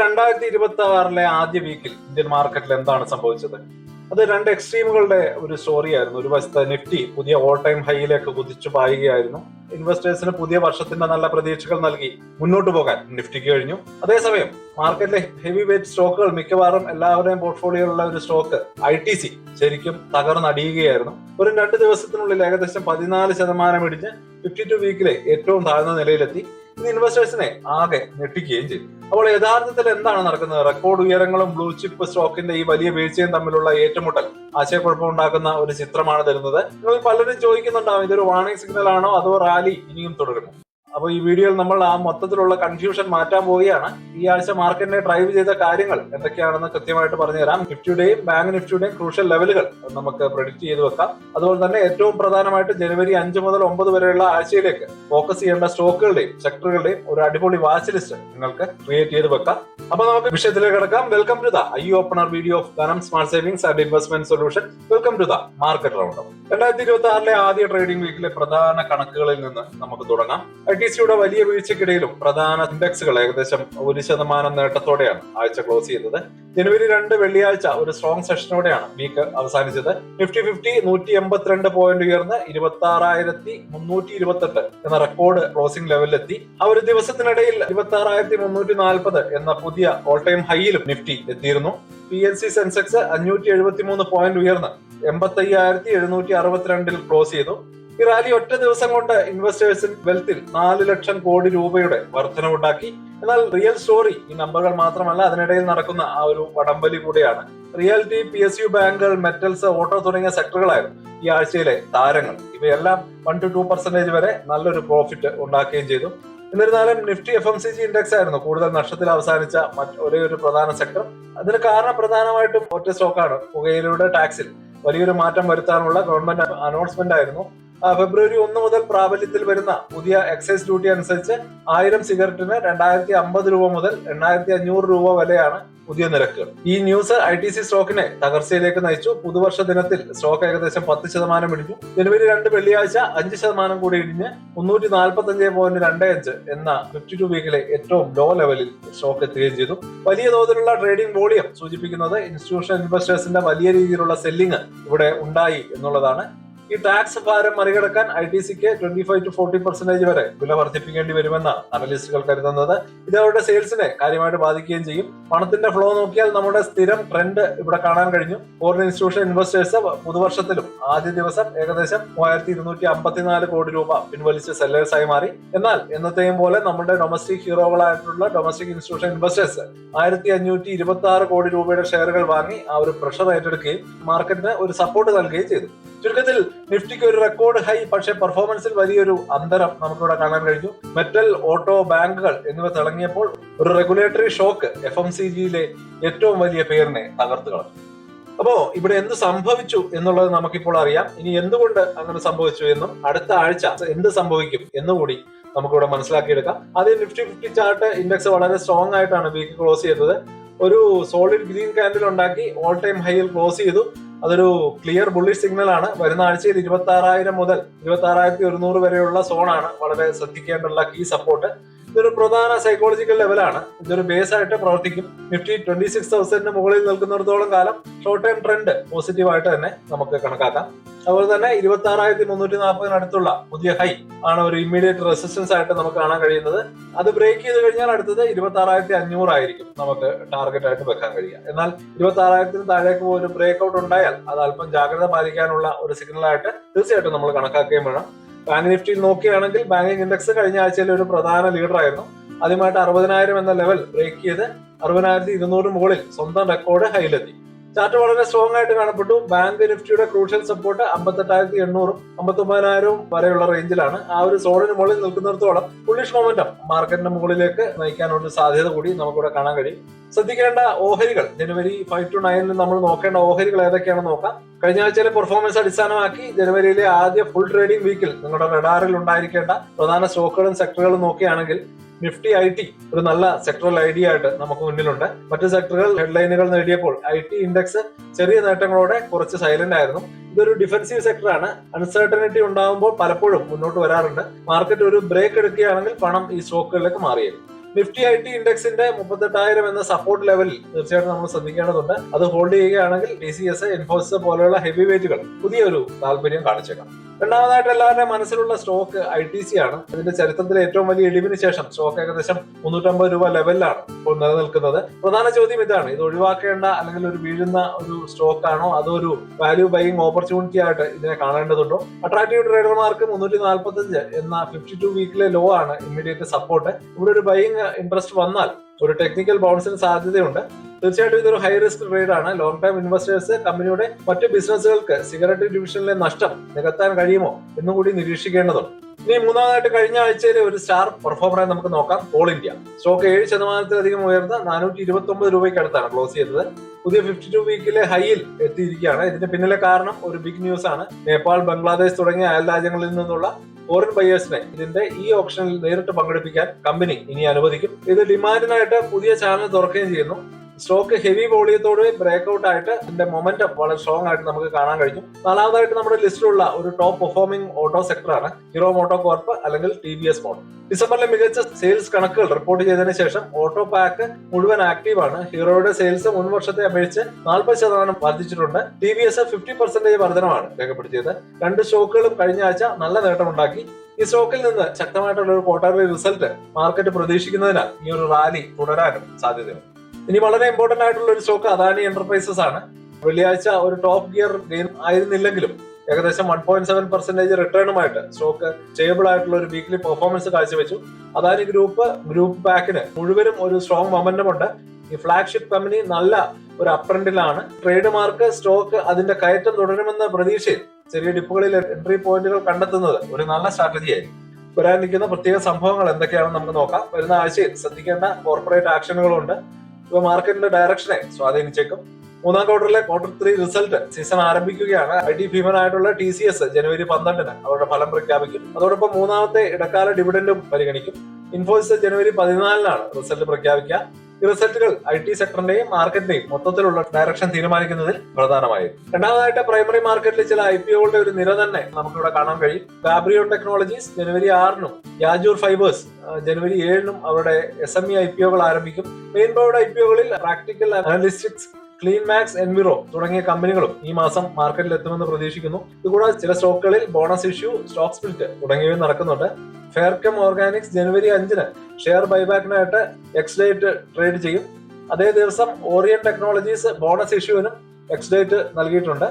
2026 ആദ്യ വീക്കിൽ ഇന്ത്യൻ മാർക്കറ്റിൽ എന്താണ് സംഭവിച്ചത്? അത് രണ്ട് എക്സ്ട്രീമുകളുടെ ഒരു സ്റ്റോറി ആയിരുന്നു. ഒരു വശത്ത് നിഫ്റ്റി പുതിയ ഓൾ ടൈം ഹൈയിലേക്ക് കുതിച്ചു പായുകയായിരുന്നു. ഇൻവെസ്റ്റേഴ്സിന് പുതിയ വർഷത്തിന്റെ നല്ല പ്രതീക്ഷകൾ നൽകി മുന്നോട്ട് പോകാൻ നിഫ്റ്റിക്ക് കഴിഞ്ഞു. അതേസമയം മാർക്കറ്റിലെ ഹെവി വെയിറ്റ് സ്റ്റോക്കുകൾ മിക്കവാറും എല്ലാവരുടെയും പോർട്ട്ഫോളിയോയിലുള്ള ഒരു സ്റ്റോക്ക് ITC ശരിക്കും തകർന്നടിയുകയായിരുന്നു. ഒരു 2 ദിവസത്തിനുള്ളിൽ ഏകദേശം 14% ഇടിഞ്ഞ് 52 വീക്കിലെ ഏറ്റവും താഴ്ന്ന നിലയിലെത്തി. ഇത് ഇൻവെസ്റ്റേഴ്സിനെ ആകെ ഞെട്ടിക്കുകയും ചെയ്തു. അപ്പോൾ യഥാർത്ഥത്തിൽ എന്താണ് നടക്കുന്നത്? റെക്കോർഡ് ഉയരങ്ങളും ബ്ലൂ ചിപ്പ് സ്റ്റോക്കിന്റെ ഈ വലിയ വീഴ്ചയും തമ്മിലുള്ള ഏറ്റുമുട്ടൽ ആശയക്കുഴപ്പമുണ്ടാക്കുന്ന ഒരു ചിത്രമാണ് തരുന്നത്. നിങ്ങൾ പലരും ചോദിക്കുന്നുണ്ടാവും, ഇതൊരു വാർണിംഗ് സിഗ്നൽ ആണോ അതോ റാലി ഇനിയും തുടരുമോ? അപ്പോൾ ഈ വീഡിയോയിൽ നമ്മൾ ആ മൊത്തത്തിലുള്ള കൺഫ്യൂഷൻ മാറ്റാൻ പോവുകയാണ്. ഈ ആഴ്ച മാർക്കറ്റിനെ ഡ്രൈവ് ചെയ്ത കാര്യങ്ങൾ എന്തൊക്കെയാണെന്ന് കൃത്യമായിട്ട് പറഞ്ഞുതരാം. നിഫ്റ്റിയുടെയും ബാങ്ക് നിഫ്റ്റിയുടെയും ക്രൂഷ്യൽ ലെവലുകൾ നമുക്ക് പ്രെഡിക്റ്റ് ചെയ്ത് വെക്കാം. അതുപോലെ തന്നെ ഏറ്റവും പ്രധാനമായിട്ട് ജനുവരി 5 മുതൽ 9 വരെയുള്ള ആഴ്ചയിലേക്ക് ഫോക്കസ് ചെയ്യേണ്ട സ്റ്റോക്കുകളുടെയും സെക്ടറുകളുടെയും ഒരു അടിപൊളി വാച്ച് ലിസ്റ്റ് നിങ്ങൾക്ക് ക്രിയേറ്റ് ചെയ്ത് വെക്കാം. അപ്പൊ നമുക്ക് വിഷയത്തിലേക്ക് കിടക്കാം. Welcome to the eye opener video of Dhanam smart savings and investment solution. Welcome to the market round. 2026 ആദ്യ ട്രേഡിംഗ് വീക്കിലെ പ്രധാന കണക്കുകളിൽ നിന്ന് നമുക്ക് തുടങ്ങാം. ITCയുടെ വലിയ വീഴ്ചയ്ക്കിടയിലും പ്രധാന ഇൻഡെക്സുകൾ ഏകദേശം 1% നേട്ടത്തോടെയാണ് ആഴ്ച ക്ലോസ് ചെയ്തത്. ജനുവരി 2 വെള്ളിയാഴ്ച ഒരു സ്ട്രോങ് സെഷനോടെയാണ് വീക്ക് അവസാനിച്ചത്. നിഫ്റ്റി 50 182 പോയിന്റ് ഉയർന്ന് 26,328 എന്ന റെക്കോർഡ് ക്ലോസിംഗ് ലെവലിലെത്തി. ആ ഒരു ദിവസത്തിനിടയിൽ 26,340 എന്ന പുതിയ ഓൾ ടൈം ഹൈയിലും നിഫ്റ്റി എത്തിയിരുന്നു. PLC സെൻസെക്സ് 573 പോയിന്റ് ഉയർന്ന് 85,762 ക്ലോസ് ചെയ്തു. ഈ റാലി ഒറ്റ ദിവസം കൊണ്ട് ഇൻവെസ്റ്റേഴ്സിൻ വെൽത്തിൽ 4 ലക്ഷം കോടി രൂപയുടെ വർധനവുണ്ടാക്കി. എന്നാൽ റിയൽ സ്റ്റോറി ഈ നമ്പറുകൾ മാത്രമല്ല, അതിനിടയിൽ നടക്കുന്ന ആ ഒരു വടംവലി കൂടെയാണ്. റിയാലിറ്റി, PSU ബാങ്കുകൾ, മെറ്റൽസ്, ഓട്ടോ തുടങ്ങിയ സെക്ടറുകളായിരുന്നു ഈ ആഴ്ചയിലെ താരങ്ങൾ. ഇവയെല്ലാം 1 to 2% വരെ നല്ലൊരു പ്രോഫിറ്റ് ഉണ്ടാക്കുകയും ചെയ്തു. എന്നിരുന്നാലും നിഫ്റ്റി FMCG ഇൻഡെക്സ് ആയിരുന്നു കൂടുതൽ നഷ്ടത്തിൽ അവസാനിച്ച ഒരേ ഒരു പ്രധാന സെക്ടർ. അതിന് കാരണം പ്രധാനമായിട്ടും ഒറ്റ സ്റ്റോക്കാണ്. പുകയിലയുടെ ടാക്സിൽ വലിയൊരു മാറ്റം വരുത്താനുള്ള ഗവൺമെന്റ് അനൗൺസ്മെന്റ് ആയിരുന്നു. ഫെബ്രുവരി 1 മുതൽ പ്രാബല്യത്തിൽ വരുന്ന പുതിയ എക്സൈസ് ഡ്യൂട്ടി അനുസരിച്ച് 1000 സിഗരറ്റിന് 2050 രൂപ മുതൽ 8500 രൂപ വരെയാണ് പുതിയ നിരക്കുകൾ. ഈ ന്യൂസ് ITC സ്റ്റോക്കിനെ തകർച്ചയിലേക്ക് നയിച്ചു. പുതുവർഷ ദിനത്തിൽ സ്റ്റോക്ക് ഏകദേശം 10% ഇടിഞ്ഞു. ജനുവരി 2 വെള്ളിയാഴ്ച 5% കൂടി ഇടിഞ്ഞ് 345.25 എന്ന 52 വീക്കിലെ ഏറ്റവും ലോ ലെവലിൽ സ്റ്റോക്ക് എത്തുകയും ചെയ്തു. വലിയ തോതിലുള്ള ട്രേഡിംഗ് വോളിയം സൂചിപ്പിക്കുന്നത് ഇൻസ്റ്റിറ്റ്യൂഷണൽ ഇൻവെസ്റ്റേഴ്സിന്റെ വലിയ രീതിയിലുള്ള സെല്ലിംഗ് ഇവിടെ ഉണ്ടായി എന്നുള്ളതാണ്. ഈ ടാക്സ് ഭാരം മറികടക്കാൻ ITCക്ക് 25 to 40% വരെ വില വർദ്ധിപ്പിക്കേണ്ടി വരുമെന്നാണ് അനലിസ്റ്റുകൾ കരുതുന്നത്. ഇത് അവരുടെ സെയിൽസിനെ കാര്യമായിട്ട് ബാധിക്കുകയും ചെയ്യും. പണത്തിന്റെ ഫ്ലോ നോക്കിയാൽ നമ്മുടെ സ്ഥിരം ട്രെൻഡ് ഇവിടെ കാണാൻ കഴിഞ്ഞു. ഫോറിൻ ഇൻസ്റ്റിറ്റ്യൂഷൻ ഇൻവെസ്റ്റേഴ്സ് പുതുവർഷത്തിലും ആദ്യ ദിവസം ഏകദേശം 3254 കോടി രൂപ പിൻവലിച്ച് സെല്ലേഴ്സായി മാറി. എന്നാൽ എന്നത്തെയും പോലെ നമ്മുടെ ഡൊമസ്റ്റിക് ഹീറോകളായിട്ടുള്ള ഡൊമസ്റ്റിക് ഇൻസ്റ്റിറ്റ്യൂഷൻ ഇൻവെസ്റ്റേഴ്സ് 1526 കോടി രൂപയുടെ ഷെയറുകൾ വാങ്ങി ആ ഒരു പ്രഷർ ഏറ്റെടുക്കുകയും മാർക്കറ്റിന് ഒരു സപ്പോർട്ട് നൽകുകയും ചെയ്തു. ചുരുക്കത്തിൽ നിഫ്റ്റിക്ക് ഒരു റെക്കോർഡ് ഹൈ, പക്ഷേ പെർഫോമൻസിൽ വലിയൊരു അന്തരം നമുക്കിവിടെ കാണാൻ കഴിഞ്ഞു. മെറ്റൽ, ഓട്ടോ, ബാങ്കുകൾ എന്നിവ തിളങ്ങിയപ്പോൾ ഒരു റെഗുലേറ്ററി ഷോക്ക് FMCGയിലെ ഏറ്റവും വലിയ പേരിനെ തകർത്തു കളഞ്ഞു. അപ്പോ ഇവിടെ എന്ത് സംഭവിച്ചു എന്നുള്ളത് നമുക്കിപ്പോൾ അറിയാം. ഇനി എന്തുകൊണ്ട് അങ്ങനെ സംഭവിച്ചു എന്നും അടുത്ത ആഴ്ച എന്ത് സംഭവിക്കും എന്നുകൂടി നമുക്കിവിടെ മനസ്സിലാക്കിയെടുക്കാം. ആദ്യം നിഫ്റ്റി 50 ചാർട്ട് ഇൻഡെക്സ് വളരെ സ്ട്രോങ് ആയിട്ടാണ് വീക്ക് ക്ലോസ് ചെയ്തത്. ഒരു സോളിഡ് ഗ്രീൻ കാൻഡിൽ ഉണ്ടാക്കി ഓൾ ടൈം ഹൈയിൽ ക്ലോസ് ചെയ്തു. അതൊരു ക്ലിയർ ബുള്ളിഷ് സിഗ്നൽ ആണ്. വരുന്ന ആഴ്ചയിൽ 26,000 മുതൽ 26,100 വരെയുള്ള സോണാണ് വളരെ ശ്രദ്ധിക്കേണ്ടുള്ള കീ സപ്പോർട്ട്. ഇതൊരു പ്രധാന സൈക്കോളജിക്കൽ ലെവലാണ്. ഇതൊരു ബേസ് ആയിട്ട് പ്രവർത്തിക്കും. നിഫ്റ്റി 26,000 മുകളിൽ നിൽക്കുന്നിടത്തോളം കാലം ഷോർട്ട് ടൈം ട്രെൻഡ് പോസിറ്റീവായിട്ട് തന്നെ നമുക്ക് കണക്കാക്കാം. അതുപോലെ തന്നെ 26,340 പുതിയ ഹൈ ആണ് ഒരു ഇമ്മീഡിയറ്റ് റെസിസ്റ്റൻസ് ആയിട്ട് നമുക്ക് കാണാൻ കഴിയുന്നത്. അത് ബ്രേക്ക് ചെയ്ത് കഴിഞ്ഞാൽ അടുത്തത് 26,500 ആയിരിക്കും നമുക്ക് ടാർഗറ്റ് ആയിട്ട് വെക്കാൻ കഴിയുക. എന്നാൽ 26,000 താഴേക്ക് ഒരു ബ്രേക്ക് ഔട്ട് ഉണ്ടായാൽ അത് അല്പം ജാഗ്രത പാലിക്കാനുള്ള ഒരു സിഗ്നൽ ആയിട്ട് തീർച്ചയായിട്ടും നമ്മൾ കണക്കാക്കുകയും വേണം. ബാങ്ക് നിഫ്റ്റിയിൽ നോക്കുകയാണെങ്കിൽ ബാങ്കിങ് ഇൻഡെക്സ് കഴിഞ്ഞ ആഴ്ചയിലെ ഒരു പ്രധാന ലീഡർ ആയിരുന്നു. ആദ്യമായിട്ട് 60,000 എന്ന ലെവൽ ബ്രേക്ക് ചെയ്ത് 60,200 മുകളിൽ സ്വന്തം റെക്കോർഡ് ഹൈയിലെത്തി. ചാർട്ട് വളരെ സ്ട്രോങ് ആയിട്ട് കാണപ്പെട്ടു. ബാങ്ക് നിഫ്റ്റിയുടെ ക്രൂഷ്യൽ സപ്പോർട്ട് 58,800 59,000 വരെയുള്ള റേഞ്ചിലാണ്. ആ ഒരു സോണിന് മുകളിൽ നിൽക്കുന്നിടത്തോളം ബുള്ളിഷ് മൊമെന്റം മാർക്കറ്റിന്റെ മുകളിലേക്ക് നയിക്കാനുള്ള സാധ്യത കൂടി നമുക്കിവിടെ കാണാൻ കഴിയും. ശ്രദ്ധിക്കേണ്ട ഓഹരികൾ ജനുവരി 5 to 9 നമ്മൾ നോക്കേണ്ട ഓഹരികൾ ഏതൊക്കെയാണെന്ന് നോക്കാം. കഴിഞ്ഞ ആഴ്ചയിലെ പെർഫോമൻസ് അടിസ്ഥാനമാക്കി ജനുവരിയിലെ ആദ്യ ഫുൾ ട്രേഡിംഗ് വീക്കിൽ നിങ്ങളുടെ റഡാറിൽ ഉണ്ടായിരിക്കേണ്ട പ്രധാന സ്റ്റോക്കുകളും സെക്ടറുകളും നോക്കുകയാണെങ്കിൽ നിഫ്റ്റി IT ഒരു നല്ല സെക്ടറൽ ഐഡിയ ആയിട്ട് നമുക്ക് മുന്നിലുണ്ട്. മറ്റു സെക്ടറുകൾ ഹെഡ്ലൈനുകൾ നേടിയപ്പോൾ IT ഇൻഡെക്സ് ചെറിയ നേട്ടങ്ങളോടെ കുറച്ച് സൈലന്റ് ആയിരുന്നു. ഇതൊരു ഡിഫൻസീവ് സെക്ടറാണ്. അൺസർട്ടനിറ്റി ഉണ്ടാകുമ്പോൾ പലപ്പോഴും മുന്നോട്ട് വരാറുണ്ട്. മാർക്കറ്റ് ഒരു ബ്രേക്ക് എടുക്കുകയാണെങ്കിൽ പണം ഈ സ്റ്റോക്കുകളിലേക്ക് മാറിയേക്കും. നിഫ്റ്റി IT ഇൻഡെക്സിന്റെ 38,000 എന്ന സപ്പോർട്ട് ലെവലിൽ തീർച്ചയായിട്ടും നമ്മൾ ശ്രദ്ധിക്കേണ്ടതുണ്ട്. അത് ഹോൾഡ് ചെയ്യുകയാണെങ്കിൽ TCS, ഇൻഫോസിസ് പോലെയുള്ള ഹെവി വെയിറ്റുകൾ പുതിയൊരു താല്പര്യം കാണിച്ചേക്കാം. രണ്ടാമതായിട്ട് എല്ലാവരുടെയും മനസ്സിലുള്ള സ്റ്റോക്ക് ITC ആണ്. ഇതിന്റെ ചരിത്രത്തിലെ ഏറ്റവും വലിയ ഇടിവിന് ശേഷം സ്റ്റോക്ക് ഏകദേശം 350 രൂപ ലെവലിലാണ് ഇപ്പോൾ നിലനിൽക്കുന്നത്. പ്രധാന ചോദ്യം ഇതാണ്: ഇത് ഒഴിവാക്കേണ്ട അല്ലെങ്കിൽ ഒരു വീഴുന്ന ഒരു സ്റ്റോക്ക് ആണോ, അതോ ഒരു വാല്യൂ ബൈയിങ് ഓപ്പർച്യൂണിറ്റി ആയിട്ട് ഇതിനെ കാണേണ്ടതുണ്ടോ? അട്രാക്റ്റീവ് ട്രേഡർമാർക്ക് 345 എന്ന 52 വീക്കിലെ ലോ ആണ് ഇമ്മീഡിയറ്റ് സപ്പോർട്ട്. ഇവിടെ ഒരു ബൈയിങ് ഇൻട്രസ്റ്റ് വന്നാൽ ഒരു ടെക്നിക്കൽ ബൗൺസിന് സാധ്യതയുണ്ട്. തീർച്ചയായിട്ടും ഇതൊരു ഹൈ റിസ്ക് ട്രേഡ് ആണ്. ലോങ് ടൈം ഇൻവെസ്റ്റേഴ്സ് കമ്പനിയുടെ മറ്റ് ബിസിനസ്സുകൾക്ക് സിഗരറ്റ് ഡിവിഷനിലെ നഷ്ടം നികത്താൻ കഴിയുമോ എന്നും കൂടി നിരീക്ഷിക്കേണ്ടതുണ്ട്. ഇനി മൂന്നാമതായിട്ട് കഴിഞ്ഞ ആഴ്ചയിലെ ഒരു സ്റ്റാർ പെർഫോമറെ നമുക്ക് നോക്കാം. കോൾ ഇന്ത്യ സ്റ്റോക്ക് 7% ഉയർന്ന് 429 രൂപയ്ക്ക് അടുത്താണ് ക്ലോസ് ചെയ്തത്. പുതിയ 52 വീക്കിലെ ഹൈയിൽ എത്തിയിരിക്കുകയാണ്. ഇതിന് പിന്നിലെ കാരണം ഒരു ബിഗ് ന്യൂസ് ആണ്. നേപ്പാൾ, ബംഗ്ലാദേശ് തുടങ്ങിയ അയൽ രാജ്യങ്ങളിൽ നിന്നുള്ള ഫോറിൻ ബയേഴ്സിനെ ഇതിന്റെ ഈ ഓപ്ഷനിൽ നേരിട്ട് പങ്കെടുപ്പിക്കാൻ കമ്പനി ഇനി അനുവദിക്കും. ഇത് ഡിമാൻഡിനായിട്ട് പുതിയ ചാനൽ തുറക്കുകയും ചെയ്യുന്നു. സ്റ്റോക്ക് ഹെവി വോളിയത്തോട് ബ്രേക്ക് ഔട്ട് ആയിട്ട് ഇതിന്റെ മൊമെന്റം വളരെ സ്ട്രോങ് ആയിട്ട് നമുക്ക് കാണാൻ കഴിഞ്ഞു. നാലാമതായിട്ട് നമ്മുടെ ലിസ്റ്റിലുള്ള ഒരു ടോപ്പ് പെർഫോമിംഗ് ഓട്ടോ സെക്ടറാണ് ഹീറോ മോട്ടോ കോർപ്പ് അല്ലെങ്കിൽ TVS മോട്ടോ. ഡിസംബറിലെ മികച്ച സെയിൽസ് കണക്കുകൾ റിപ്പോർട്ട് ചെയ്തതിനു ശേഷം ഓട്ടോ പാക്ക് മുഴുവൻ ആക്റ്റീവ് ആണ്. ഹീറോയുടെ സെയിൽസ് മുൻ വർഷത്തെ അപേക്ഷിച്ച് 40% വർദ്ധിച്ചിട്ടുണ്ട്. TVS 50% വർധനമാണ് രേഖപ്പെടുത്തിയത്. രണ്ട് സ്റ്റോക്കുകളും കഴിഞ്ഞ ആഴ്ച നല്ല നേട്ടമുണ്ടാക്കി. ഈ സ്റ്റോക്കിൽ നിന്ന് ശക്തമായിട്ടുള്ള ഒരു ക്വാർട്ടർലി റിസൾട്ട് മാർക്കറ്റ് പ്രതീക്ഷിക്കുന്നതിനാൽ ഈ ഒരു റാലി തുടരാനും സാധ്യതയുണ്ട്. ഇനി വളരെ ഇമ്പോർട്ടന്റ് ആയിട്ടുള്ള ഒരു സ്റ്റോക്ക് അദാനി എന്റർപ്രൈസസ് ആണ്. വെള്ളിയാഴ്ച ഒരു ടോപ്പ് ഗിയർ ഗെയിൻ ആയിരുന്നില്ലെങ്കിലും ഏകദേശം 1.7% റിട്ടേണുമായിട്ട് സ്റ്റോക്ക് സ്റ്റേബിൾ ആയിട്ടുള്ള ഒരു വീക്ക്ലി പെർഫോമൻസ് കാഴ്ചവെച്ചു. അദാനി ഗ്രൂപ്പ് ബാക്കിന് മുഴുവനും ഒരു സ്ട്രോങ് മൊമെന്റം ഉണ്ട്. ഈ ഫ്ലാഗ്ഷിപ്പ് കമ്പനി നല്ല ഒരു അപ്ട്രെൻഡിലാണ്. ട്രേഡ് മാർക്ക് സ്റ്റോക്ക് അതിന്റെ കയറ്റം തുടരുമെന്ന പ്രതീക്ഷയിൽ ചെറിയ ഡിപ്പുകളിൽ എൻട്രി പോയിന്റുകൾ കണ്ടെത്തുന്നത് ഒരു നല്ല സ്ട്രാറ്റജി ആയിരിക്കും. വരാനിരിക്കുന്ന പ്രത്യേക സംഭവങ്ങൾ എന്തൊക്കെയാണെന്ന് നമുക്ക് നോക്കാം. വരുന്ന ആഴ്ചയിൽ ശ്രദ്ധിക്കേണ്ട കോർപ്പറേറ്റ് ആക്ഷനുകളുണ്ട്. ഇവ മാർക്കറ്റിന്റെ ഡയറക്ഷനെ സ്വാധീനിച്ചേക്കും. മൂന്നാം ക്വാർട്ടറിലെ Q3 റിസൾട്ട് സീസൺ ആരംഭിക്കുകയാണ്. IT ഭീമനായിട്ടുള്ള TCS ജനുവരി 12 അവരുടെ ഫലം പ്രഖ്യാപിക്കും. അതോടൊപ്പം മൂന്നാമത്തെ ഇടക്കാല ഡിവിഡൻഡും പരിഗണിക്കും. ഇൻഫോസിസ് ജനുവരി 14 റിസൾട്ട് പ്രഖ്യാപിക്കുക. ഈ റിസൾട്ടുകൾ IT സെക്ടറിന്റെയും മാർക്കറ്റിന്റെയും മൊത്തത്തിലുള്ള ഡയറക്ഷൻ തീരുമാനിക്കുന്നതിൽ പ്രധാനമായിരുന്നു. രണ്ടാമതായിട്ട് പ്രൈമറി മാർക്കറ്റിൽ ചില IPOകളുടെ ഒരു നിര തന്നെ നമുക്കിവിടെ കാണാൻ കഴിയും. ഗാബ്രിയോ ടെക്നോളജീസ് ജനുവരി 6 യാജൂർ ഫൈബേഴ്സ് ജനുവരി 7 അവരുടെ SME IPOകൾ ആരംഭിക്കും. മെയിൻ ബോർഡ് IPOകളിൽ Practical Analytics, Clean Max, Enviro തുടങ്ങിയ കമ്പനികളും ഈ മാസം മാർക്കറ്റിൽ എത്തുമെന്ന് പ്രതീക്ഷിക്കുന്നു. ഇതുകൂടാതെ ചില സ്റ്റോക്കുകളിൽ ബോണസ് ഇഷ്യൂ, സ്റ്റോക്ക് സ്പ്ലിറ്റ് തുടങ്ങിയവയും നടക്കുന്നുണ്ട്. ഫെയർകം ഓർഗാനിക്സ് ജനുവരി 5 ഷെയർ ബൈബാക്കിനായിട്ട് എക്സ് ഡേറ്റ് ട്രേഡ് ചെയ്യും. അതേ ദിവസം ഓറിയൻ ടെക്നോളജീസ് ബോണസ് ഇഷ്യൂവിനും എക്സ് ഡേറ്റ് നൽകിയിട്ടുണ്ട്.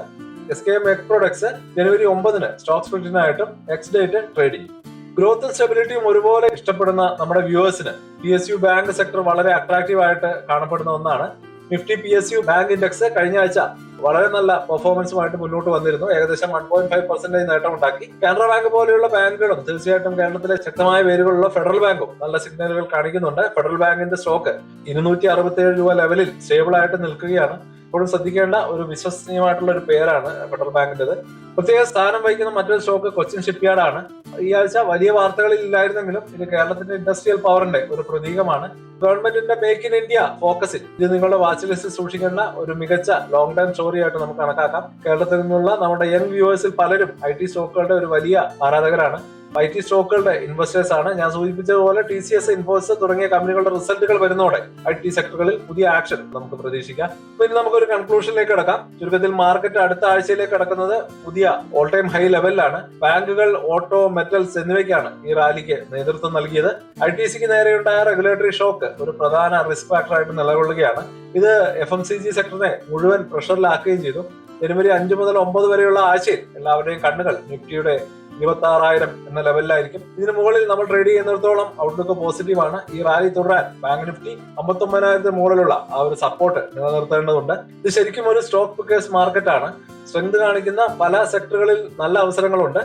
SKM എഗ് പ്രൊഡക്ട്സ് ജനുവരി 9 സ്റ്റോക്ക് സ്പ്ലിറ്റിനായിട്ടും എക്സ് ഡേറ്റ് ട്രേഡ് ചെയ്യും. ഗ്രോത്തും സ്റ്റെബിലിറ്റിയും ഒരുപോലെ ഇഷ്ടപ്പെടുന്ന നമ്മുടെ വ്യൂവേഴ്സിന് PSU ബാങ്ക് സെക്ടർ വളരെ അട്രാക്റ്റീവ് ആയിട്ട് കാണപ്പെടുന്ന ഒന്നാണ്. നിഫ്റ്റി PSU ബാങ്ക് ഇൻഡെക്സ് കഴിഞ്ഞ ആഴ്ച വളരെ നല്ല പെർഫോമൻസുമായിട്ട് മുന്നോട്ട് വന്നിരുന്നു. ഏകദേശം 1.5% നേട്ടമുണ്ടാക്കി. കാനറ ബാങ്ക് പോലെയുള്ള ബാങ്കുകളും തീർച്ചയായിട്ടും കേരളത്തിലെ ശക്തമായ പേരുകളുള്ള ഫെഡറൽ ബാങ്കും നല്ല സിഗ്നലുകൾ കാണിക്കുന്നുണ്ട്. ഫെഡറൽ ബാങ്കിന്റെ സ്റ്റോക്ക് 267 രൂപ ലെവലിൽ സ്റ്റേബിൾ ആയിട്ട് നിൽക്കുകയാണ്. ഇപ്പോഴും ശ്രദ്ധിക്കേണ്ട ഒരു വിശ്വസനീയമായിട്ടുള്ള ഒരു പേരാണ് ഫെഡറൽ ബാങ്കിന്റേത്. പ്രത്യേക സ്ഥാനം വഹിക്കുന്ന മറ്റൊരു സ്റ്റോക്ക് കൊച്ചിൻ ഷിപ്പ്യാർഡ് ആണ്. ഈ ആഴ്ച വലിയ വാർത്തകളിൽ ഇല്ലായിരുന്നെങ്കിലും ഇത് കേരളത്തിന്റെ ഇൻഡസ്ട്രിയൽ പവറിന്റെ ഒരു പ്രതീകമാണ്. ഗവൺമെന്റിന്റെ മേക്ക് ഇൻ ഇന്ത്യ ഫോക്കസിൽ ഇത് നിങ്ങളുടെ വാച്ച് ലിസ്റ്റിൽ സൂക്ഷിക്കേണ്ട ഒരു മികച്ച ലോങ് ടൈം സ്റ്റോറി ആയിട്ട് നമുക്ക് കണക്കാക്കാം. കേരളത്തിൽ നിന്നുള്ള നമ്മുടെ യങ് വ്യൂവേഴ്സിൽ പലരും IT സ്റ്റോക്കുകളുടെ ഒരു വലിയ ആരാധകരാണ്. IT സ്റ്റോക്കുകളുടെ ഇൻവെസ്റ്റേഴ്സ് ആണ്. ഞാൻ സൂചിപ്പിച്ചതുപോലെ TCS, ഇൻഫോസിസ് തുടങ്ങിയ കമ്പനികളുടെ റിസൾട്ടുകൾ വരുന്നതോടെ IT സെക്ടറുകളിൽ പുതിയ ആക്ഷൻ നമുക്ക് പ്രതീക്ഷിക്കാം. ഇനി നമുക്കൊരു കൺക്ലൂഷനിലേക്ക് കടക്കാം. ചുരുക്കത്തിൽ മാർക്കറ്റ് അടുത്ത ആഴ്ചയിലേക്ക് കടക്കുന്നത് പുതിയ ഓൾ ടൈം ഹൈ ലെവലിലാണ്. ബാങ്കുകൾ, ഓട്ടോ, മെറ്റൽസ് എന്നിവയ്ക്കാണ് ഈ റാലിക്ക് നേതൃത്വം നൽകിയത്. ITCക്ക് നേരെയുണ്ടായ റെഗുലേറ്ററി ഷോക്ക് ഒരു പ്രധാന റിസ്ക് ഫാക്ടർ ആയിട്ട് നിലകൊള്ളുകയാണ്. ഇത് FMCG സെക്ടറിനെ മുഴുവൻ പ്രഷറിലാക്കുകയും ചെയ്തു. ജനുവരി 5 മുതൽ 9 വരെയുള്ള ആഴ്ചയിൽ എല്ലാവരുടെയും കണ്ണുകൾ നിഫ്റ്റിയുടെ 26,000 എന്ന ലെവലിലായിരിക്കും. ഇതിന് മുകളിൽ നമ്മൾ ട്രേഡ് ചെയ്യുന്നിടത്തോളം ഔട്ട്ലുക്ക് പോസിറ്റീവ് ആണ്. ഈ റാലി തുടരാൻ ബാങ്ക് നിഫ്റ്റി 59,000 മുകളിലുള്ള ആ ഒരു സപ്പോർട്ട് നിലനിർത്തേണ്ടതുണ്ട്. ഇത് ശരിക്കും ഒരു സ്റ്റോക്ക് പിക്കേഴ്സ് മാർക്കറ്റ് ആണ്. സ്ട്രെങ്ത് കാണിക്കുന്ന പല സെക്ടറുകളിൽ നല്ല അവസരങ്ങളുണ്ട്.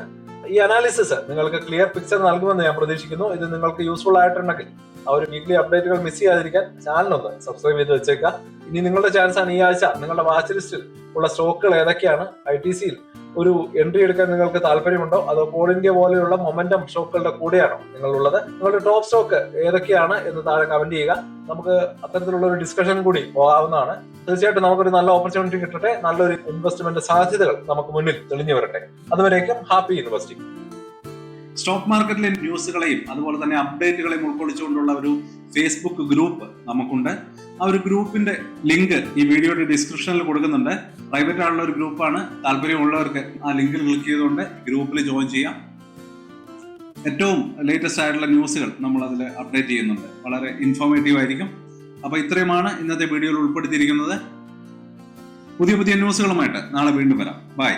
ഈ അനാലിസിസ് നിങ്ങൾക്ക് ക്ലിയർ പിക്ചർ നൽകുമെന്ന് ഞാൻ പ്രതീക്ഷിക്കുന്നു. ഇത് നിങ്ങൾക്ക് യൂസ്ഫുൾ ആയിട്ടുണ്ടെങ്കിൽ ആ ഒരു വീക്ക്ലി അപ്ഡേറ്റുകൾ മിസ് ചെയ്യാതിരിക്കാൻ ചാനലൊന്ന് സബ്സ്ക്രൈബ് ചെയ്ത് വെച്ചേക്കാം. ഇനി നിങ്ങളുടെ ചാൻസ് ആണ്. ഈ ആഴ്ച നിങ്ങളുടെ വാച്ച് ലിസ്റ്റിൽ ഉള്ള സ്റ്റോക്കുകൾ ഏതൊക്കെയാണ്? ITCയിൽ ഒരു എൻട്രി എടുക്കാൻ നിങ്ങൾക്ക് താല്പര്യമുണ്ടോ, അതോ കോൾ ഇന്ത്യ പോലെയുള്ള മൊമെന്റം സ്റ്റോക്കുകളുടെ കൂടെയാണോ നിങ്ങളുള്ളത്? നിങ്ങളുടെ ടോപ്പ് സ്റ്റോക്ക് ഏതൊക്കെയാണ് എന്ന് താഴെ കമന്റ് ചെയ്യുക. നമുക്ക് അത്തരത്തിലുള്ള ഒരു ഡിസ്കഷൻ കൂടി പോകാവുന്നതാണ്. തീർച്ചയായിട്ടും നമുക്കൊരു നല്ല ഓപ്പർച്യൂണിറ്റി കിട്ടട്ടെ. നല്ലൊരു ഇൻവെസ്റ്റ്മെന്റ് സാധ്യതകൾ നമുക്ക് മുന്നിൽ തെളിഞ്ഞു വരട്ടെ. അതുവരേക്കും ഹാപ്പി ഇൻവെസ്റ്റിംഗ്. സ്റ്റോക്ക് മാർക്കറ്റിലെ ന്യൂസുകളെയും അതുപോലെ തന്നെ അപ്ഡേറ്റുകളെയും ഉൾക്കൊള്ളിച്ചുകൊണ്ടുള്ള ഒരു ഫേസ്ബുക്ക് ഗ്രൂപ്പ് നമുക്കുണ്ട്. ആ ഒരു ഗ്രൂപ്പിന്റെ ലിങ്ക് ഈ വീഡിയോയുടെ ഡിസ്ക്രിപ്ഷനിൽ കൊടുക്കുന്നുണ്ട്. പ്രൈവറ്റ് ആയിട്ടുള്ള ഒരു ഗ്രൂപ്പാണ്. താല്പര്യമുള്ളവർക്ക് ആ ലിങ്കിൽ ക്ലിക്ക് ചെയ്തുകൊണ്ട് ഗ്രൂപ്പിൽ ജോയിൻ ചെയ്യാം. ഏറ്റവും ലേറ്റസ്റ്റ് ആയിട്ടുള്ള ന്യൂസുകൾ നമ്മൾ അതിൽ അപ്ഡേറ്റ് ചെയ്യുന്നുണ്ട്. വളരെ ഇൻഫോർമേറ്റീവ് ആയിരിക്കും. അപ്പൊ ഇത്രയുമാണ് ഇന്നത്തെ വീഡിയോയിൽ ഉൾപ്പെടുത്തിയിരിക്കുന്നത്. പുതിയ ന്യൂസുകളുമായിട്ട് നാളെ വീണ്ടും വരാം. ബൈ.